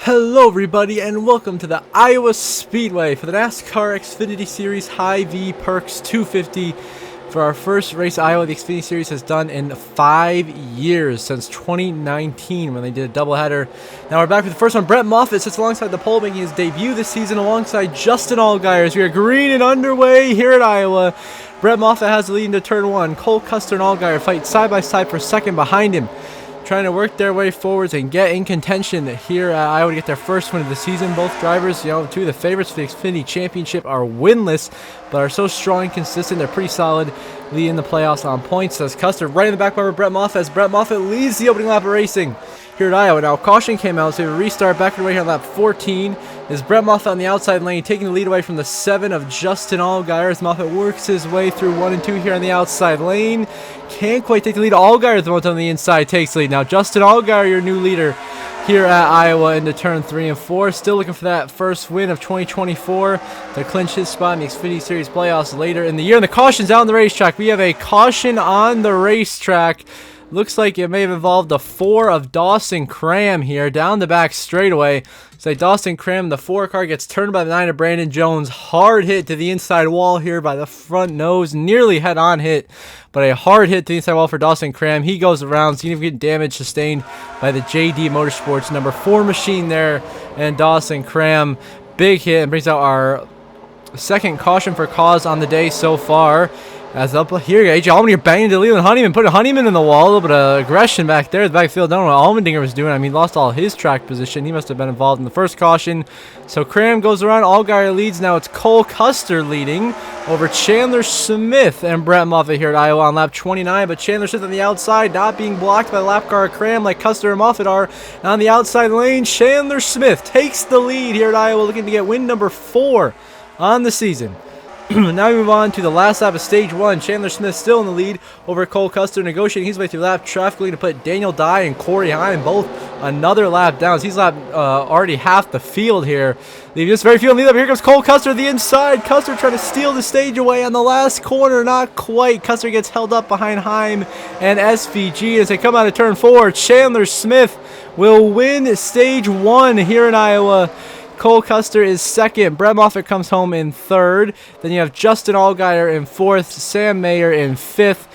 Hello everybody and welcome to the Iowa Speedway for the NASCAR Xfinity Series Hy-Vee Perks 250 for our first race Iowa the Xfinity Series has done in 5 years, since 2019 when they did a doubleheader. Now we're back with the first one. Brett Moffitt sits alongside the pole, making his debut this season alongside Justin Allgaier. We are green and underway here at Iowa. Brett Moffitt has the lead into turn 1. Cole Custer and Allgaier fight side by side for second behind him, trying to work their way forwards and get in contention here at Iowa to get their first win of the season. Both drivers, two of the favorites for the Xfinity Championship, are winless, but are so strong and consistent. They're pretty solid, leading the playoffs on points. As Custer right in the back bumper, Brett Moffitt, as Brett Moffitt leads the opening lap of racing here at Iowa. Now caution came out, so we have a restart back away here on lap 14. Is Brett Moffitt on the outside lane, taking the lead away from the 7 of Justin Allgaier as Moffitt works his way through 1 and 2 here on the outside lane. Can't quite take the lead. Allgaier, the one on the inside, takes the lead. Now Justin Allgaier, your new leader here at Iowa into turn 3 and 4. Still looking for that first win of 2024 to clinch his spot in the Xfinity Series playoffs later in the year. And the caution's out on the racetrack. We have a caution on the racetrack. Looks like it may have involved the 4 of Dawson Cram here down the back straightaway. So Dawson Cram, the 4 car, gets turned by the 9 of Brandon Jones. Hard hit to the inside wall here by the front nose. Nearly head-on hit, but a hard hit to the inside wall for Dawson Cram. He goes around. Significant damage sustained by the JD Motorsports number 4 machine there. And Dawson Cram, big hit, and brings out our second caution for cause on the day so far. As up here, AJ Allmendinger banging to Leland Honeyman, putting Honeyman in the wall. A little bit of aggression back there at the backfield. I don't know what Allmendinger was doing. I mean, lost all his track position. He must have been involved in the first caution. So Cram goes around. Allgaier leads. Now it's Cole Custer leading over Chandler Smith and Brett Moffitt here at Iowa on lap 29. But Chandler Smith on the outside, not being blocked by the lap car of Cram like Custer and Moffitt are. And on the outside lane, Chandler Smith takes the lead here at Iowa, looking to get win number 4 on the season. Now we move on to the last lap of stage 1. Chandler Smith still in the lead over Cole Custer, negotiating his way through lap traffic, going to put Daniel Dye and Corey Heim both another lap down. He's lapped already half the field here, leaving just very few in the lead up. Here comes Cole Custer the inside. Custer trying to steal the stage away on the last corner, not quite. Custer gets held up behind Heim and SVG as they come out of turn 4. Chandler Smith will win stage 1 here in Iowa. Cole Custer is second. Brett Moffitt comes home in third. Then you have Justin Allgaier in fourth. Sam Mayer in 5th.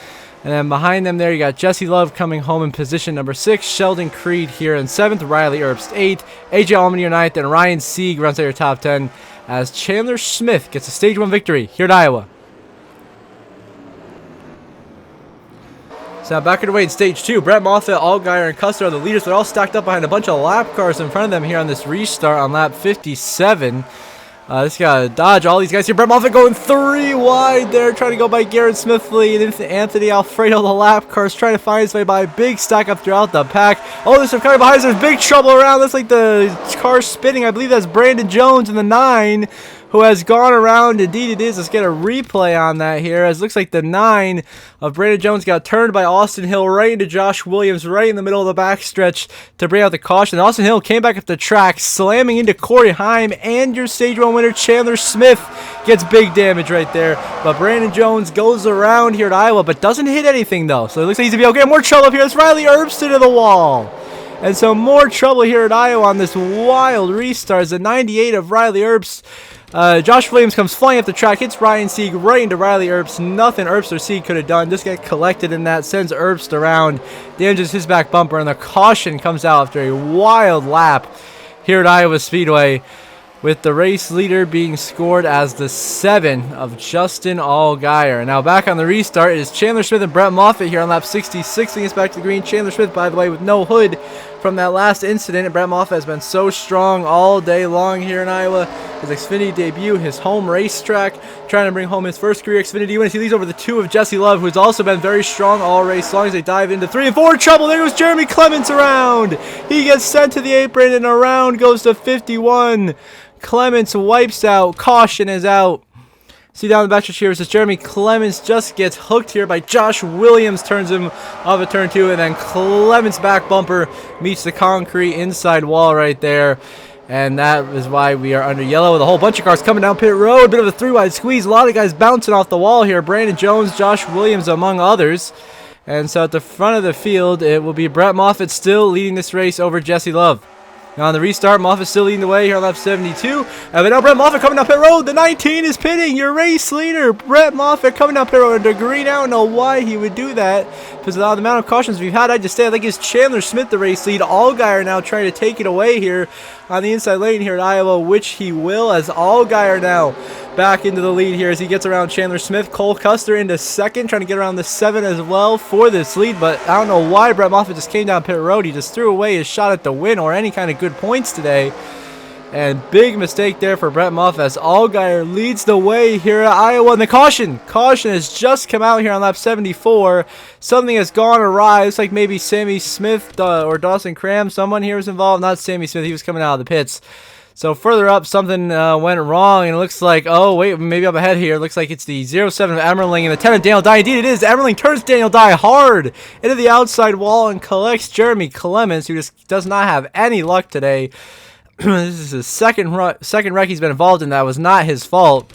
And then behind them there, you got Jesse Love coming home in position number 6. Sheldon Creed here in 7th. Riley Erbst 8th. AJ Allmendinger 9th. And Ryan Sieg runs out your top 10 as Chandler Smith gets a stage 1 victory here at Iowa. So now back underway in stage 2. Brett Moffitt, Allgaier, and Custer are the leaders. They're all stacked up behind a bunch of lap cars in front of them here on this restart on lap 57. This got to dodge all these guys here. Brett Moffitt going 3 wide there, trying to go by Garrett Smithley and Anthony Alfredo. The lap cars trying to find his way by a big stack up throughout the pack. Oh, there's some car behind us. There's big trouble around. That's like the car spinning. I believe that's Brandon Jones in the 9. Who has gone around. Indeed it is. Let's get a replay on that here, as it looks like the 9 of Brandon Jones got turned by Austin Hill right into Josh Williams right in the middle of the backstretch to bring out the caution. Austin Hill came back up the track, slamming into Corey Heim, and your stage 1 winner Chandler Smith gets big damage right there. But Brandon Jones goes around here at Iowa, but doesn't hit anything though, so it looks like he's going to be okay. More trouble up here. It's Riley Erbst into the wall. And so more trouble here at Iowa on this wild restart. The 98 of Riley Erbst. Josh Williams comes flying up the track, hits Ryan Sieg right into Riley Erbst. Nothing Erbst or Sieg could have done. Just get collected in that, sends Erbst around, damages his back bumper, and the caution comes out after a wild lap here at Iowa Speedway, with the race leader being scored as the 7 of Justin Allgaier. Now back on the restart is Chandler Smith and Brett Moffitt here on lap 66. Gets back to the green. Chandler Smith, by the way, with no hood from that last incident. And Brett Moffitt has been so strong all day long here in Iowa. His Xfinity debut, his home racetrack, trying to bring home his first career Xfinity win. He leads over the 2 of Jesse Love, who's also been very strong all race long as they dive into 3 and 4. Trouble. There goes Jeremy Clements around. He gets sent to the apron, and around goes to 51. Clements wipes out. Caution is out. See down the backstretch here, it says Jeremy Clements just gets hooked here by Josh Williams, turns him off at turn 2, and then Clements' back bumper meets the concrete inside wall right there. And that is why we are under yellow with a whole bunch of cars coming down pit road. Bit of a 3-wide squeeze. A lot of guys bouncing off the wall here. Brandon Jones, Josh Williams, among others. And so at the front of the field, it will be Brett Moffitt still leading this race over Jesse Love. Now on the restart, Moffitt still leading the way here on lap 72. And now Brett Moffitt coming down pit road. The 19 is pitting. Your race leader, Brett Moffitt, coming down pit road under green. I don't know why he would do that, because of the amount of cautions we've had. I just say I think it's Chandler Smith the race lead. Allgaier now trying to take it away here on the inside lane here at Iowa, which he will, as Allgaier now back into the lead here as he gets around Chandler Smith. Cole Custer into second, trying to get around the 7 as well for this lead, but I don't know why Brett Moffitt just came down pit road. He just threw away his shot at the win or any kind of good points today, and big mistake there for Brett Moffitt as Allgaier leads the way here at Iowa. And the caution has just come out here on lap 74. Something has gone awry. Looks like maybe Sammy Smith or Dawson Cram, someone here was involved. Not Sammy Smith, he was coming out of the pits. So further up, something went wrong, and it looks like, oh wait, maybe up ahead here, it looks like it's the 07 of Emmerling and the 10 of Daniel Dye. Indeed it is. Emmerling turns Daniel Dye hard into the outside wall and collects Jeremy Clements, who just does not have any luck today. This is his second wreck he's been involved in. That was not his fault.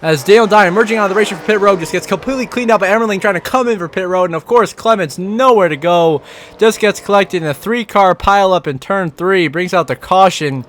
As Daniel Dye emerging out of the race for pit road just gets completely cleaned up by Emmerling trying to come in for pit road. And of course, Clements nowhere to go. Just gets collected in a 3-car pileup in turn 3. Brings out the caution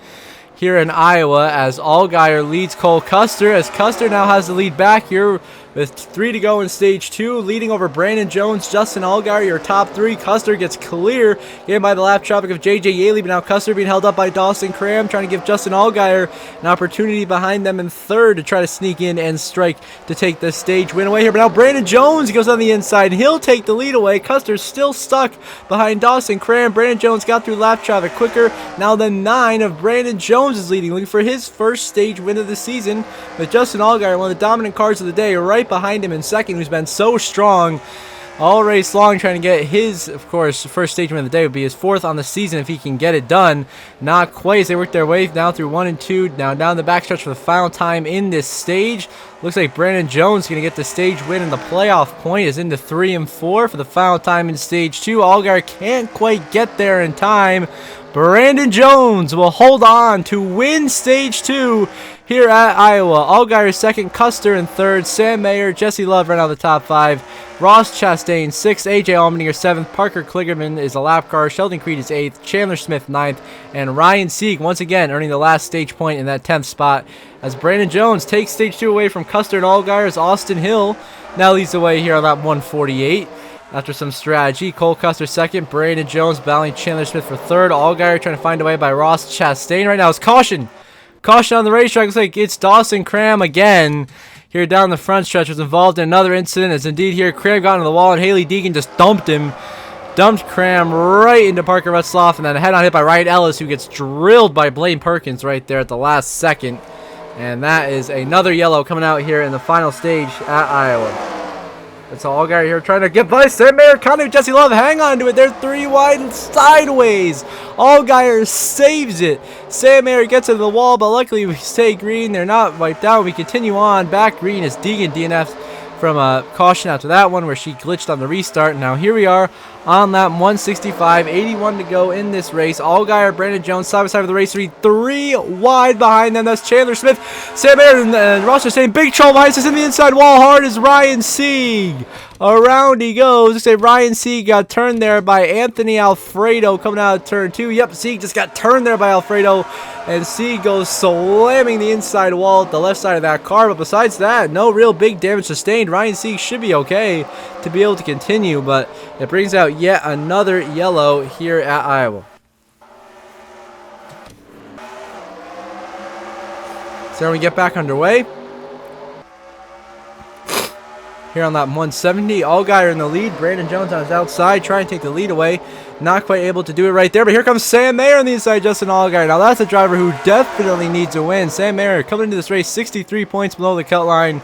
here in Iowa as Allgaier leads Cole Custer. As Custer now has the lead back here with 3 to go in stage 2, leading over Brandon Jones, Justin Allgaier, your top 3. Custer gets clear, getting by the lap traffic of JJ Yaley, but now Custer being held up by Dawson Cram, trying to give Justin Allgaier an opportunity behind them in 3rd to try to sneak in and strike to take the stage win away here. But now Brandon Jones goes on the inside, he'll take the lead away. Custer's still stuck behind Dawson Cram. Brandon Jones got through lap traffic quicker. Now the 9 of Brandon Jones is leading, looking for his first stage win of the season, with Justin Allgaier, one of the dominant cars of the day, right behind him in 2nd, who's been so strong all race long, trying to get his, of course, first stage win of the day. Would be his 4th on the season if he can get it done. Not quite, as they work their way now through 1 and 2, now down the backstretch for the final time in this stage. Looks like Brandon Jones is going to get the stage win, and the playoff point is into 3 and 4 for the final time in stage 2. Allgaier can't quite get there in time. Brandon Jones will hold on to win stage 2 here at Iowa. Allgaier 2nd, Custer in 3rd, Sam Mayer, Jesse Love right out of the top 5, Ross Chastain 6th, AJ Allmendinger 7th, Parker Kligerman is a lap car, Sheldon Creed is 8th, Chandler Smith 9th, and Ryan Sieg once again earning the last stage point in that 10th spot as Brandon Jones takes stage 2 away from Custer and Allgaier, as Austin Hill now leads the way here on lap 148. After some strategy, Cole Custer 2nd, Brandon Jones battling Chandler Smith for 3rd, Allgaier trying to find a way by Ross Chastain. Right now is caution. Caution on the racetrack. Looks like it's Dawson Cram again. Here down the front stretch was involved in another incident, as indeed here Cram got into the wall and Haley Deegan just dumped him. Dumped Cram right into Parker Retzloff, and then a head-on hit by Ryan Ellis, who gets drilled by Blaine Perkins right there at the last second. And that is another yellow coming out here in the final stage at Iowa. It's Allgaier here trying to get by Sam Mayer. Connie, Jesse Love, hang on to it. They're 3 wide sideways. Allgaier saves it. Sam Mayer gets into the wall, but luckily we stay green. They're not wiped out. We continue on. Back green is Deegan DNF from a caution after that one where she glitched on the restart. Now here we are on lap 165, 81 to go in this race. Allgaier, Brandon Jones side by side with the race lead, 3 wide behind them. That's Chandler Smith, Sam Mayer, and Ross are saying big trouble behind us in the inside wall. Hard is Ryan Sieg. Around he goes. Looks like Ryan Sieg got turned there by Anthony Alfredo coming out of turn 2. Yep, Sieg just got turned there by Alfredo, and Sieg goes slamming the inside wall at the left side of that car. But besides that, no real big damage sustained. Ryan Sieg should be okay to be able to continue, but it brings out yet another yellow here at Iowa. So we get back underway. Here on lap 170, Allgaier in the lead, Brandon Jones on his outside, trying to take the lead away. Not quite able to do it right there, but here comes Sam Mayer on the inside, Justin Allgaier. Now that's a driver who definitely needs a win. Sam Mayer coming into this race 63 points below the cut line.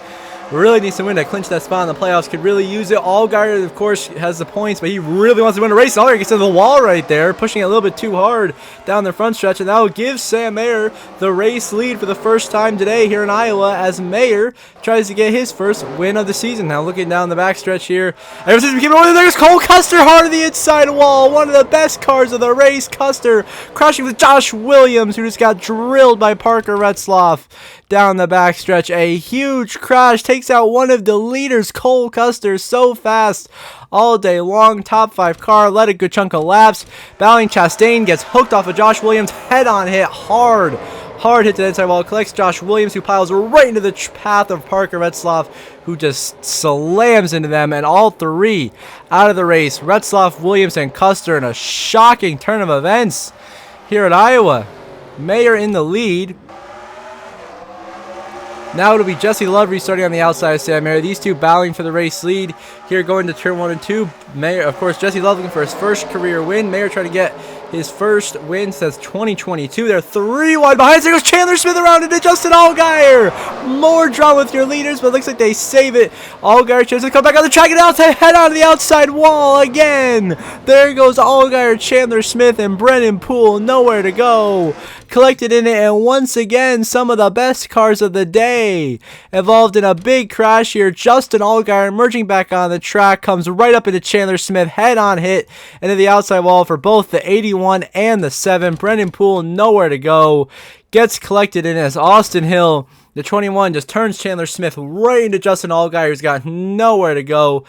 Really needs to win to clinch that spot in the playoffs. Could really use it. Allgaier, of course, has the points, but he really wants to win a race. Allgaier gets into the wall right there, pushing it a little bit too hard down the front stretch, and that will give Sam Mayer the race lead for the first time today here in Iowa as Mayer tries to get his first win of the season. Now looking down the backstretch here, there's Cole Custer hard on the inside wall. One of the best cars of the race. Custer crashing with Josh Williams, who just got drilled by Parker Retzloff down the backstretch. A huge crash takes takes out one of the leaders, Cole Custer, so fast all day long. Top 5 car, led a good chunk of laps. Battling Chastain, gets hooked off of Josh Williams, head-on hit, hard hit to the inside wall, collects Josh Williams, who piles right into the path of Parker Retzlaff, who just slams into them, and all 3 out of the race. Retzlaff, Williams, and Custer in a shocking turn of events here at Iowa. Mayer in the lead. Now it'll be Jesse Love restarting on the outside of Sam Mayer. These two battling for the race lead here going to turn 1 and 2. Mayer, of course, Jesse Love looking for his first career win. Mayer trying to get his first win since 2022. They're 3 wide behind. There goes Chandler Smith around into Justin Allgaier. More drama with your leaders, but it looks like they save it. Allgaier tries to come back on the track and outside, head on the outside wall again. There goes Allgaier, Chandler Smith, and Brennan Poole. Nowhere to go. Collected in it, and once again, some of the best cars of the day involved in a big crash here. Justin Allgaier emerging back on the track, comes right up into Chandler Smith, head-on hit into the outside wall for both the 81 and the 7. Brendan Poole nowhere to go. Gets collected in as Austin Hill, the 21, just turns Chandler Smith right into Justin Allgaier, who's got nowhere to go.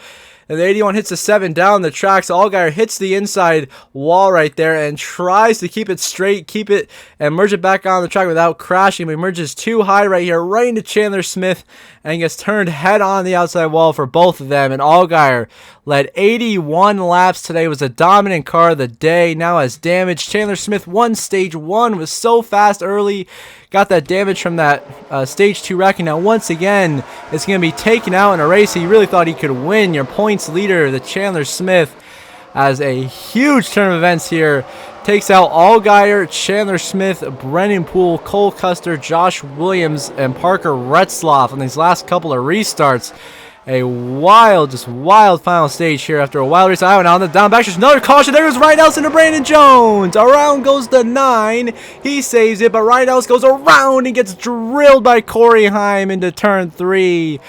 And the 81 hits the 7 down the track. So Allgaier hits the inside wall right there and tries to keep it straight, keep it, and merge it back on the track without crashing. But he merges too high right here, right into Chandler Smith, and gets turned head on the outside wall for both of them. And Allgaier led 81 laps today, was a dominant car of the day, now has damage. Chandler Smith won stage 1, was so fast early, got that damage from that stage 2 wrecking. Now once again, it's going to be taken out in a race he really thought he could win. Your points leader, the Chandler Smith, has a huge turn of events here. Takes out Allgaier, Chandler Smith, Brennan Poole, Cole Custer, Josh Williams, and Parker Retzlaff on these last couple of restarts. A wild, just wild final stage here after a wild race. Iowa now on the down back. There's another caution. There goes Ryan Elson to Brandon Jones. Around goes the 9. He saves it, but Ryan Elson goes around and gets drilled by Corey Heim into turn 3.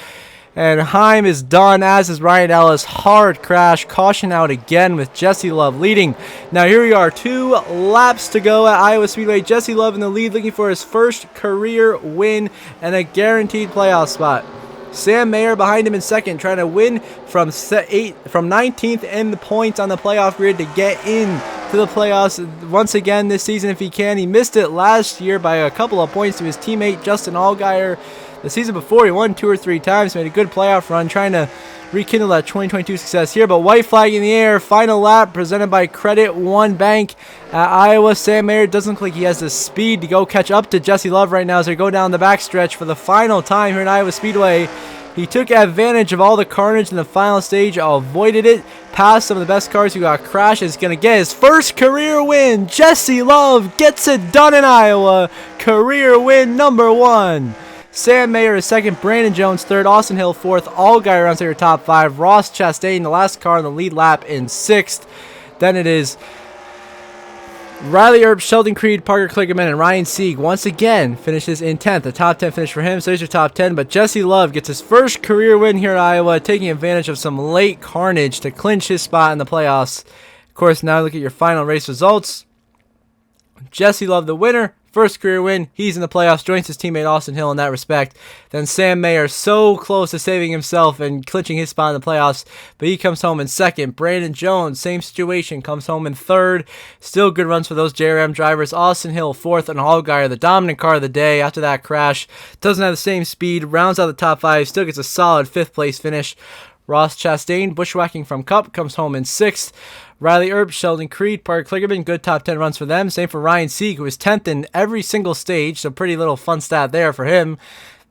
And Heim is done, as is Ryan Ellis. Hard crash. Caution out again with Jesse Love leading. Now here we are, 2 laps to go at Iowa Speedway. Jesse Love in the lead, looking for his first career win and a guaranteed playoff spot. Sam Mayer behind him in second, trying to win from 19th in the points on the playoff grid to get in to the playoffs once again this season if he can. He missed it last year by a couple of points to his teammate Justin Allgaier. The season before, he won 2 or 3 times, made a good playoff run, trying to rekindle that 2022 success here. But white flag in the air, final lap presented by Credit One Bank at Iowa. Sam Mayer doesn't look like he has the speed to go catch up to Jesse Love right now as they go down the backstretch for the final time here in Iowa Speedway. He took advantage of all the carnage in the final stage, avoided it, passed some of the best cars who got crashed. Is going to get his first career win. Jesse Love gets it done in Iowa. Career win number 1. Sam Mayer is second, Brandon Jones third, Austin Hill fourth, Allgaier runs to your top 5, Ross Chastain, the last car in the lead lap, in 6th. Then it is Riley Earp, Sheldon Creed, Parker Kligerman, and Ryan Sieg once again finishes in 10th. A top 10 finish for him, so there's your top 10. But Jesse Love gets his first career win here at Iowa, taking advantage of some late carnage to clinch his spot in the playoffs. Of course, now look at your final race results. Jesse Love, the winner. First career win, he's in the playoffs, joins his teammate Austin Hill in that respect. Then Sam Mayer, so close to saving himself and clinching his spot in the playoffs, but he comes home in second. Brandon Jones, same situation, comes home in third. Still good runs for those JRM drivers. Austin Hill fourth, and Allgaier, the dominant car of the day after that crash. Doesn't have the same speed, rounds out the top 5, still gets a solid 5th place finish. Ross Chastain, bushwhacking from Cup, comes home in 6th. Riley Earp, Sheldon Creed, Parker Kligerman, good top 10 runs for them. Same for Ryan Sieg, who was 10th in every single stage, so pretty little fun stat there for him.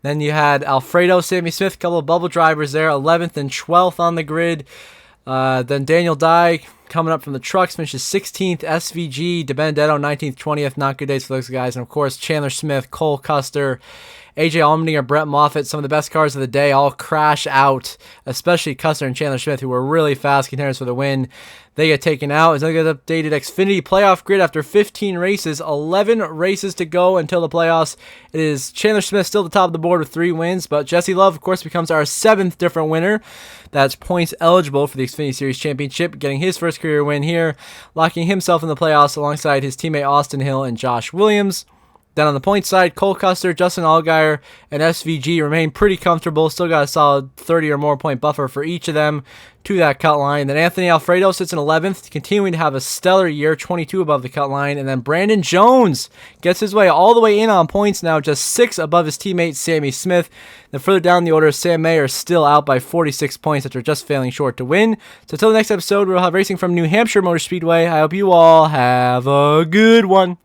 Then you had Alfredo, Sammy Smith, a couple of bubble drivers there, 11th and 12th on the grid. Then Daniel Dye coming up from the trucks, finishes 16th. SVG, DeBenedetto, 19th, 20th. Not good days for those guys. And, of course, Chandler Smith, Cole Custer, AJ Allmendinger, Brett Moffitt, some of the best cars of the day, all crash out, especially Custer and Chandler Smith, who were really fast contenders for the win. They get taken out. As I get updated Xfinity playoff grid after 15 races, 11 races to go until the playoffs. It is Chandler Smith still at the top of the board with 3 wins, but Jesse Love, of course, becomes our 7th different winner. That's points eligible for the Xfinity Series Championship, getting his first career win here, locking himself in the playoffs alongside his teammate Austin Hill and Josh Williams. Then on the point side, Cole Custer, Justin Allgaier, and SVG remain pretty comfortable. Still got a solid 30 or more point buffer for each of them to that cut line. Then Anthony Alfredo sits in 11th, continuing to have a stellar year, 22 above the cut line. And then Brandon Jones gets his way all the way in on points now, just 6 above his teammate Sammy Smith. Then further down the order, Sam Mayer is still out by 46 points after just failing short to win. So until the next episode, we'll have racing from New Hampshire Motor Speedway. I hope you all have a good one.